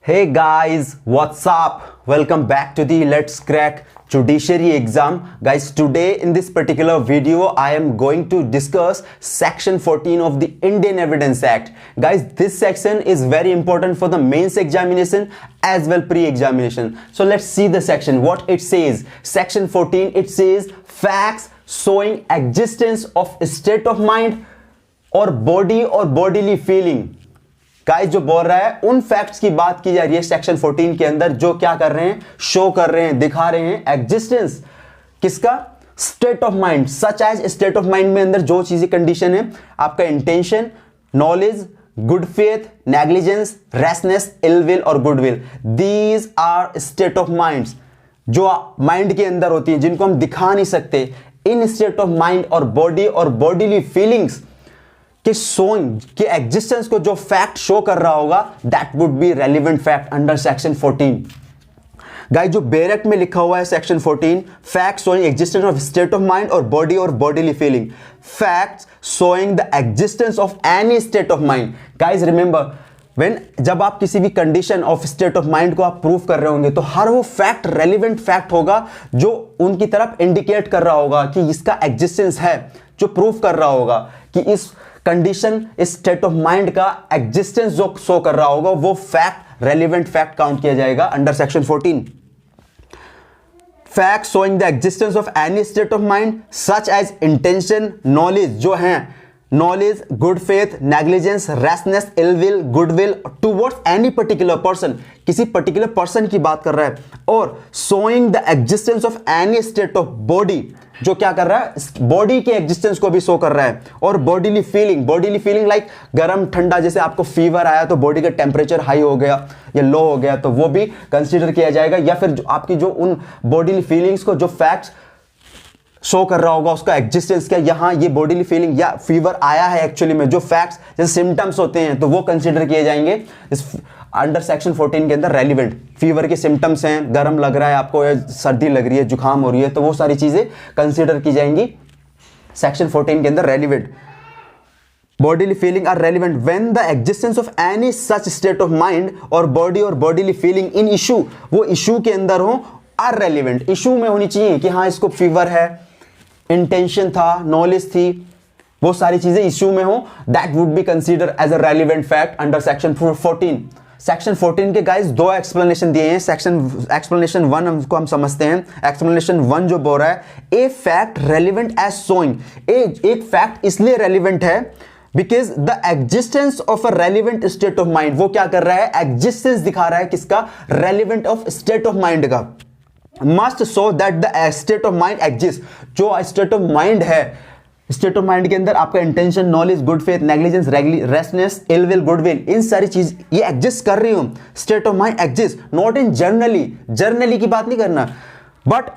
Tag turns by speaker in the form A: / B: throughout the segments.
A: Hey guys, what's up? Welcome back to the Let's Crack Judiciary exam. Guys, today in this particular video, I am going to discuss Section 14 of the Indian Evidence Act. Guys, this section is very important for the mains examination as well pre-examination. So let's see the section, what it says. Section 14, it says facts showing existence of state of mind or body or bodily feeling. Guys जो बोल रहा है उन facts की बात की जा रही है सेक्शन 14 के अंदर जो क्या कर रहे हैं, शो कर रहे हैं, दिखा रहे हैं एग्जिस्टेंस किसका, state of mind. Such as state of mind में अंदर जो चीजें कंडीशन है, आपका intention, knowledge, good faith, negligence, rashness, ill will और good will, these are state of minds जो माइंड के अंदर होती है, जिनको हम दिखा नहीं सकते। इन स्टेट ऑफ माइंड और बॉडीली फीलिंग्स कि शोइंग के एग्जिस्टेंस को जो फैक्ट शो कर रहा होगा, that would be relevant fact under section 14। Guys जो बेरेक्ट में लिखा हुआ है section 14, fact showing existence of state of mind और bodily feeling, fact showing the existence of any state of mind. Guys remember, जब आप किसी भी condition of state of mind को आप प्रूव कर रहे होंगे तो हर वो फैक्ट रेलिवेंट फैक्ट होगा जो उनकी तरफ इंडिकेट कर रहा होगा कि इसका एग्जिस्टेंस है, जो प्रूव कर रहा होगा कि इस कंडीशन, इस स्टेट ऑफ माइंड का एग्जिस्टेंस जो शो कर रहा होगा, वो फैक्ट रेलिवेंट फैक्ट काउंट किया जाएगा under section 14। Fact showing the existence of any state of mind such as intention, knowledge जो है, knowledge, good faith, negligence, rashness, ill will, good will towards any particular person, किसी particular person की बात कर रहा है। और showing the existence of any state of body, जो क्या कर रहा है, बॉडी के एग्जिस्टेंस को भी शो कर रहा है। और बॉडीली फीलिंग लाइक गरम ठंडा, जैसे आपको फीवर आया तो बॉडी का टेम्परेचर हाई हो गया या लो हो गया, तो वो भी कंसीडर किया जाएगा। या फिर जो आपकी जो उन बॉडीली फीलिंग्स को जो फैक्ट्स शो कर रहा होगा उसका एग्जिस्टेंस क्या, यहां ये बॉडीली फीलिंग या फीवर आया है एक्चुअली में, जो फैक्ट्स जैसे सिम्टम्स होते हैं तो वो कंसीडर किए जाएंगे इस अंडर सेक्शन 14 के अंदर। रेलिवेंट फीवर के सिम्टम्स हैं, गर्म लग रहा है आपको, सर्दी लग रही है, जुकाम हो रही है, तो वो सारी चीजें कंसीडर की जाएंगी सेक्शन 14 के अंदर। Relevant bodily feeling are relevant when the existence of any such state of mind or bodily feeling in issue, वो issue के अंदर हो, are relevant, issue में होनी चाहिए कि हाँ इसको फीवर है, इंटेंशन था, नॉलेज थी, वो सारी चीजें इश्यू में हो, that would be consider as a relevant fact under section 14। Section 14 के गाइस दो एक्सप्लेनेशन दिए हैं। एक्सप्लेनेशन 1 हमको हम समझते हैं। एक्सप्लेनेशन 1 जो बोल रहा है, a fact relevant as showing, एक फैक्ट इसलिए रेलिवेंट है because the existence of a relevant state of mind, वो क्या कर रहा है, एग्जिस्टेंस दिखा रहा है किसका, relevant of state of mind का। Must show that the state of mind exist, जो स्टेट ऑफ माइंड है, स्टेट ऑफ माइंड के अंदर आपका intention, knowledge, good faith, negligence, rashness, ill will, good will, इन सारी चीज ये एग्जिस्ट कर रही हूं, state of mind exist, not in generally की बात नहीं करना, but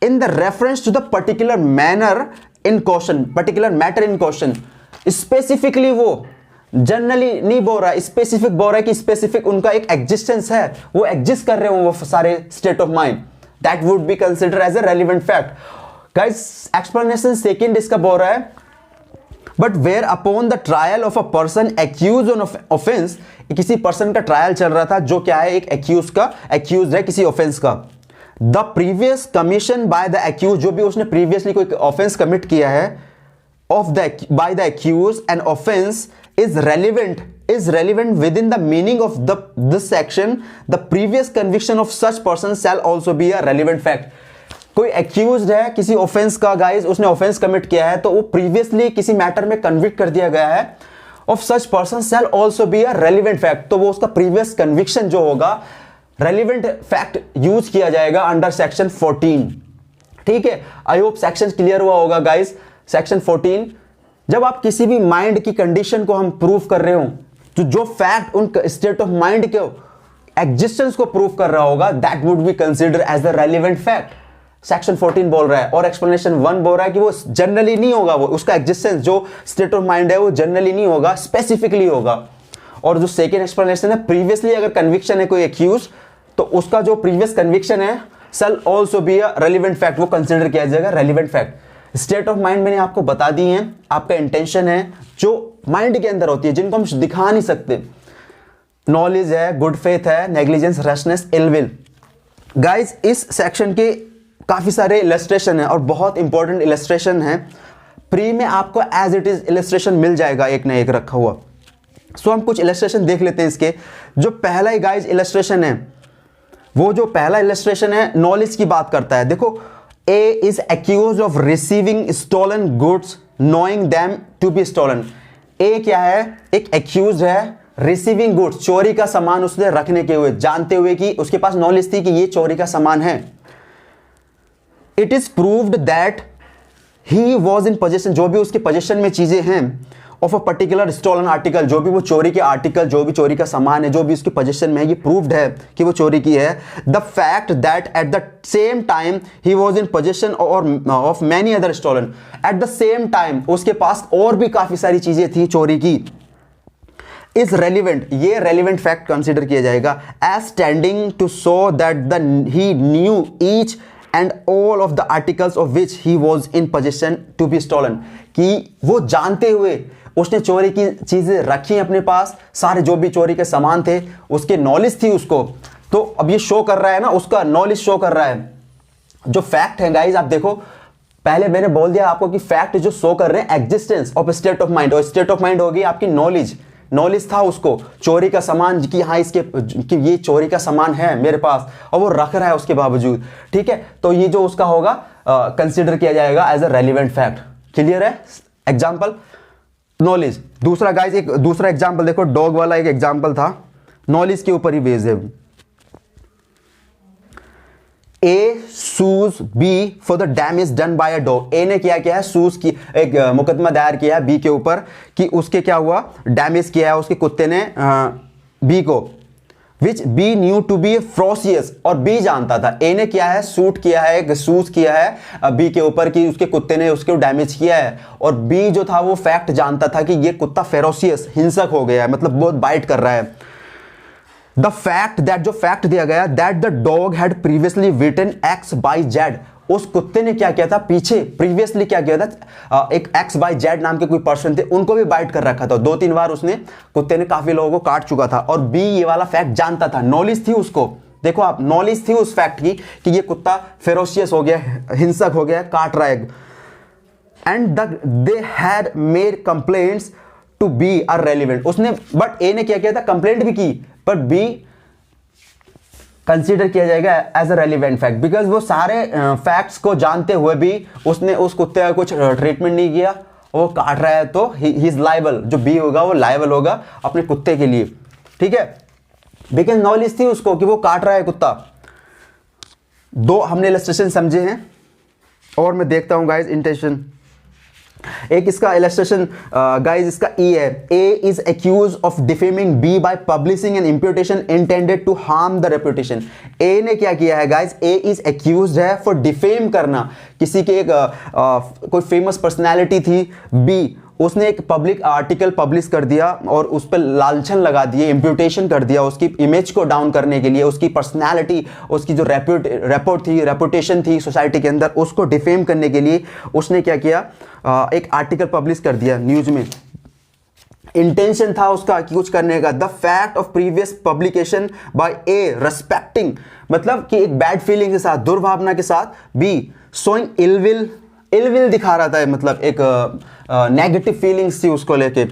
A: in the reference to the particular manner in question, particular matter in question. Specifically वो जनरली नहीं बोल रहा है, स्पेसिफिक बोल रहा है कि स्पेसिफिक उनका एक एग्जिस्टेंस है, वो एग्जिस्ट कर रहे हो वो सारे state of mind, that would be consider as a relevant fact. Guys explanation second इसका बोल रहा है, but where upon the trial of a person accuse on offence, किसी पर्सन का ट्रायल चल रहा था जो क्या है, एक एक्यूज है किसी ऑफेंस का। The previous commission by the accuse, जो भी उसने प्रीवियसली कोई ऑफेंस कमिट किया है, by the accused, an offense is relevant within the meaning of this section. The previous conviction of such person shall also be a relevant fact. कोई accused है किसी offense का, guys उसने offense commit किया है, तो वो previously किसी matter में convict कर दिया गया है, of such person shall also be a relevant fact, तो वो उसका previous conviction जो होगा relevant fact यूज किया जाएगा अंडर सेक्शन 14। ठीक है, आई होप सेक्शन क्लियर हुआ होगा गाइस। सेक्शन 14, जब आप किसी भी माइंड की कंडीशन को हम प्रूव कर रहे हो, तो जो फैक्ट उन स्टेट ऑफ माइंड के एग्जिस्टेंस को प्रूव कर रहा होगा, that would be consider as the relevant fact, section 14 बोल रहा है। और एक्सप्लेनेशन 1 बोल रहा है कि वो जनरली नहीं होगा, वो उसका एग्जिस्टेंस जो स्टेट ऑफ माइंड है वो जनरली नहीं होगा, स्पेसिफिकली होगा। और जो सेकेंड एक्सप्लेनेशन है, प्रीवियसली अगर कन्विक्शन है कोई एक्यूज, तो उसका जो प्रीवियस कन्विक्शन है shall also be a relevant fact, वो कंसिडर किया जाएगा relevant fact. State of mind मैंने आपको बता दी है, आपका इंटेंशन है जो माइंड के अंदर होती है, जिनको हम दिखा नहीं सकते। नॉलेज है, गुड फेथ है, negligence, rashness, ill will. Guys इस सेक्शन के काफ़ी सारे इलस्ट्रेशन है और बहुत इंपॉर्टेंट इलस्ट्रेशन है। प्री में आपको एज इट इज इलस्ट्रेशन मिल जाएगा एक ना एक रखा हुआ। सो हम कुछ इलस्ट्रेशन देख लेते हैं इसके। जो पहला ही गाइज इलस्ट्रेशन है, वो जो पहला इलस्ट्रेशन है नॉलेज की बात करता है। देखो, A is accuse of receiving stolen goods knowing them to be stolen. A क्या है? एक एक्यूज है रिसीविंग गुड्स, चोरी का सामान उसने रखने के हुए, जानते हुए कि उसके पास नॉलेज थी कि ये चोरी का सामान है। It is proved that he was in possession, जो भी उसके पोजेशन में चीजें हैं, of a particular stolen article, जो भी वो चोरी के आर्टिकल, जो भी चोरी का सामान है, जो भी उसके पोजेशन में है, ये प्रूव्ड है कि वो चोरी की है। The fact that at the same time he was in possession of many other stolen, at the same time उसके पास और भी काफी सारी चीजें थी चोरी की, इज रेलिवेंट, ये रेलिवेंट फैक्ट कंसिडर किया जाएगा as standing to show that he knew each and all of the articles of which he was in possession to be stolen, कि वो जानते हुए उसने चोरी की चीजें रखी अपने पास, सारे जो भी चोरी के सामान थे उसके नॉलेज थी उसको। तो अब ये शो कर रहा है ना, उसका नॉलेज शो कर रहा है। जो फैक्ट है गाइज, आप देखो पहले मैंने बोल दिया आपको कि फैक्ट जो शो कर रहे हैं existence of state of mind, और स्टेट ऑफ माइंड होगी आपकी नॉलेज। नॉलेज था उसको चोरी का सामान कि हाँ इसके कि ये चोरी का सामान है मेरे पास, और वो रख रहा है उसके बावजूद। ठीक है, तो ये जो उसका होगा कंसिडर किया जाएगा as a relevant fact. Clear है? Example knowledge. दूसरा गाइज, एक दूसरा एग्जाम्पल देखो, डॉग वाला एक एग्जाम्पल था, नॉलेज के ऊपर ही बेस्ड है। A sues B for the damage done by a dog. A ने क्या किया है? सूज की एक मुकदमा दायर किया है बी के ऊपर कि उसके क्या हुआ? डैमेज किया है उसके कुत्ते ने बी को, विच बी न्यू टू बी फ्रोसियस, और बी जानता था। ए ने क्या है? सूट किया है, सूज किया है बी के ऊपर कि उसके कुत्ते ने उसको डैमेज किया है, और बी जो था वो फैक्ट जानता था कि ये कुत्ता फेरोसियस, हिंसक हो गया है, मतलब बहुत बाइट कर रहा है। द फैक्ट दैट, जो फैक्ट दिया गया that the dog had previously विटन x by Z, उस कुत्ते ने क्या किया था पीछे, प्रीवियसली क्या किया था, एक एक्स बाई जेड नाम के कोई पर्सन थे, उनको भी बाइट कर रखा था। 2-3 बार उसने, कुत्ते ने काफी लोगों को काट चुका था, और बी ये वाला फैक्ट जानता था, नॉलेज थी उसको। देखो आप, नॉलेज थी उस फैक्ट की कि ये कुत्ता फेरोशियस हो गया, हिंसक हो गया, काट रहा है। And they had made complaints to be are relevant, उसने, बट ए ने क्या किया था? कंप्लेंट भी की, पर बी कंसीडर किया जाएगा as a relevant fact, because वो सारे फैक्ट्स को जानते हुए भी उसने उस कुत्ते का कुछ ट्रीटमेंट नहीं किया, वो काट रहा है, तो ही इज लायबल, जो बी होगा वो लायबल होगा अपने कुत्ते के लिए। ठीक है, बिकॉज नॉलेज थी उसको कि वो काट रहा है कुत्ता। 2 हमने इलस्ट्रेशन समझे हैं, और मैं देखता हूं गाइज इंटेंशन। एक इसका इलस्ट्रेशन गाइज, इसका ई है, A is accuse of defaming B by publishing an imputation intended to harm the reputation. A ने क्या किया है गाइज? ए इज एक्यूज है फॉर डिफेम करना, किसी के एक कोई फेमस पर्सनैलिटी थी बी, उसने एक पब्लिक आर्टिकल पब्लिश कर दिया और उस पर लालछन लगा दिए, इम्प्यूटेशन कर दिया उसकी इमेज को डाउन करने के लिए, उसकी पर्सनालिटी, उसकी जो रेपुटेशन थी सोसाइटी के अंदर, उसको डिफेम करने के लिए उसने क्या किया? एक आर्टिकल पब्लिश कर दिया न्यूज में। इंटेंशन था उसका कि कुछ करने का। The fact of previous publication by A respecting, मतलब कि एक बैड फीलिंग के साथ, दुर्भावना के साथ, बी शोइंग इलविल दिखा रहा था, मतलब एक नेगेटिव फीलिंग्स थी उसको लेके।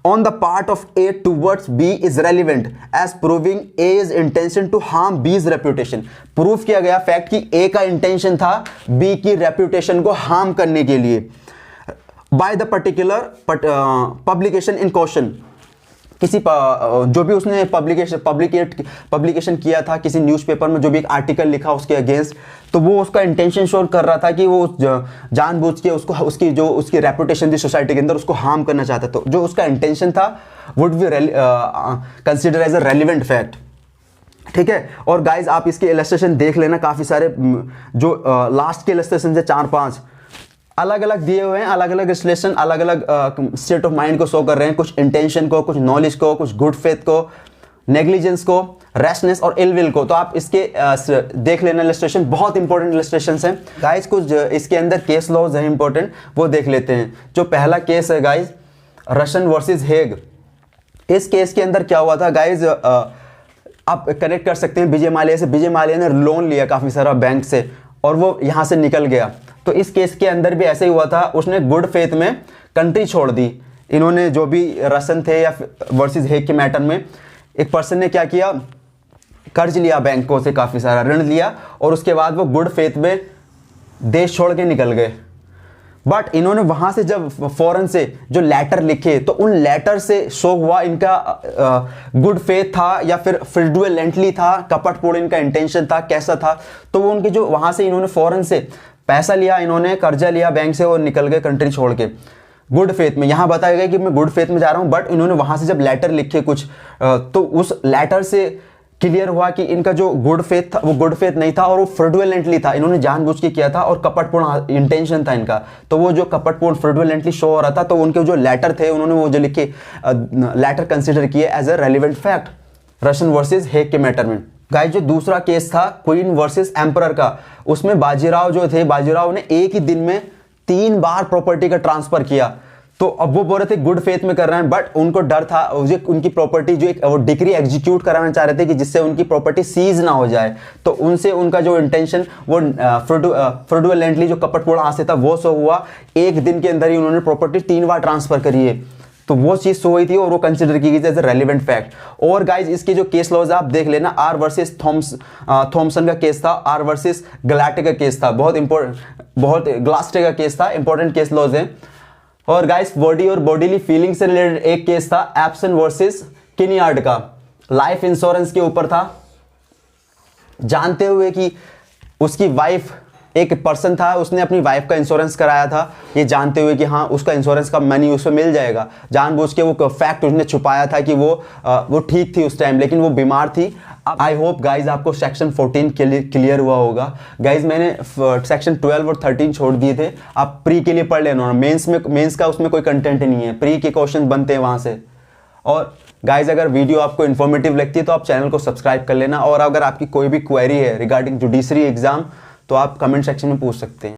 A: On the part of A towards B is relevant as proving A is intention to harm B's reputation. Proof किया गया फैक्ट कि ए का इंटेंशन था बी की रेपुटेशन को हार्म करने के लिए, by the particular publication in question, किसी जो भी उसने पब्लिकेशन किया था किसी न्यूज़पेपर में, जो भी एक आर्टिकल लिखा उसके अगेंस्ट, तो वो उसका इंटेंशन शो कर रहा था कि वो जानबूझ के उसको, उसकी जो उसकी रेपुटेशन थी सोसाइटी के अंदर, उसको हार्म करना चाहता था। तो जो उसका इंटेंशन था would be consider as a relevant fact. ठीक है, और गाइज आप इसके इलस्ट्रेशन देख लेना, काफ़ी सारे जो लास्ट के इलस्ट्रेशन है 4-5 अलग अलग दिए हुए हैं, अलग अलग रिलेशन, अलग अलग स्टेट ऑफ माइंड को शो कर रहे हैं, कुछ इंटेंशन को, कुछ नॉलेज को, कुछ गुड फेथ को, नेग्लिजेंस को, रैशनेस और इल विल को। तो आप इसके देख लेना इलस्ट्रेशन, बहुत इंपॉर्टेंट इलस्ट्रेशंस हैं गाइज। कुछ इसके अंदर केस लॉज हैं इंपॉर्टेंट, वो देख लेते हैं। जो पहला केस है गाइज, रशियन वर्सेस हेग। इस केस के अंदर क्या हुआ था गाइज, आप कनेक्ट कर सकते हैं विजय माल्या से। विजय माल्या ने लोन लिया काफ़ी सारा बैंक से और वो यहाँ से निकल गया। तो इस केस के अंदर भी ऐसे ही हुआ था, उसने गुड फेथ में कंट्री छोड़ दी। इन्होंने जो भी रसन थे या वर्सेस हेग के मैटर में, एक पर्सन ने क्या किया, कर्ज लिया बैंकों से, काफ़ी सारा ऋण लिया और उसके बाद वो गुड फेथ में देश छोड़ के निकल गए। बट इन्होंने वहाँ से जब फॉरेन से जो लेटर लिखे तो उन लेटर से शो हुआ इनका गुड फेथ था या फिर फ्रॉडुलेंटली था, कपटपूर्ण इनका इंटेंशन था, कैसा था। तो वो उनके जो वहाँ से इन्होंने फॉरेन से पैसा लिया, इन्होंने कर्जा लिया बैंक से और निकल गए कंट्री छोड़ के गुड फेथ में। यहाँ बताया गया कि मैं गुड फेथ में जा रहा हूँ, बट इन्होंने वहाँ से जब लेटर लिखे कुछ तो उस लेटर से क्लियर हुआ कि इनका जो गुड फेथ था वो गुड फेथ नहीं था और वो फ्रॉडुलेंटली था। इन्होंने जानबूझ के किया था और कपटपूर्ण इंटेंशन था इनका। तो वो जो कपटपूर्ण फ्रॉडुलेंटली शो हो रहा था, तो उनके जो लेटर थे उन्होंने वो जो लिखे लेटर कंसिडर किए as a relevant fact Russian versus Hague के मैटर में। गाइस जो दूसरा केस था क्वीन वर्सेस एम्परर का, उसमें बाजीराव जो थे, बाजीराव ने एक ही दिन में 3 बार प्रॉपर्टी का ट्रांसफर किया। तो अब वो बोल रहे थे गुड फेथ में कर रहे हैं, बट उनको डर था उनकी प्रॉपर्टी जो एक वो डिक्री एग्जीक्यूट कराना चाह रहे थे कि जिससे उनकी प्रॉपर्टी सीज ना हो जाए। तो उनसे उनका जो इंटेंशन वो फ्रॉडुलेंटली जो कपटपूर्ण हाथ से था वो सो हुआ। एक दिन के अंदर ही उन्होंने प्रॉपर्टी 3 बार ट्रांसफर करी है, तो वो चीज सो हुई थी और वो कंसिडर की गई एज ए रेलिवेंट फैक्ट। और गाइज इसके जो केस लॉज आप देख लेना, आर वर्सेस थॉमसन का केस था, आर वर्सेस गलाटे का केस था, बहुत इंपॉर्टेंट, बहुत ग्लास्टे का केस था, इंपॉर्टेंट केस लॉज है। और गाइस बॉडी और बॉडीली फीलिंग से रिलेटेड एक केस था एप्सन वर्सेस किनियार्ड का, लाइफ इंश्योरेंस के ऊपर था। जानते हुए कि उसकी वाइफ एक पर्सन था, उसने अपनी वाइफ का इंश्योरेंस कराया था, ये जानते हुए कि हाँ उसका इंश्योरेंस का मनी उसमें मिल जाएगा। जानबूझ के वो फैक्ट उसने छुपाया था कि वो ठीक थी उस टाइम, लेकिन वो बीमार थी। आई होप गाइज आपको सेक्शन 14 क्लियर हुआ होगा। गाइज मैंने सेक्शन 12 और 13 छोड़ दिए थे, आप प्री के लिए पढ़ लेना। मेंस का उसमें कोई कंटेंट नहीं है, प्री के क्वेश्चन बनते हैं वहाँ से। और गाइज अगर वीडियो आपको इन्फॉर्मेटिव लगती है तो आप चैनल को सब्सक्राइब कर लेना। और अगर आपकी कोई भी क्वेरी है रिगार्डिंग जुडिशरी एग्जाम तो आप कमेंट सेक्शन में पूछ सकते हैं।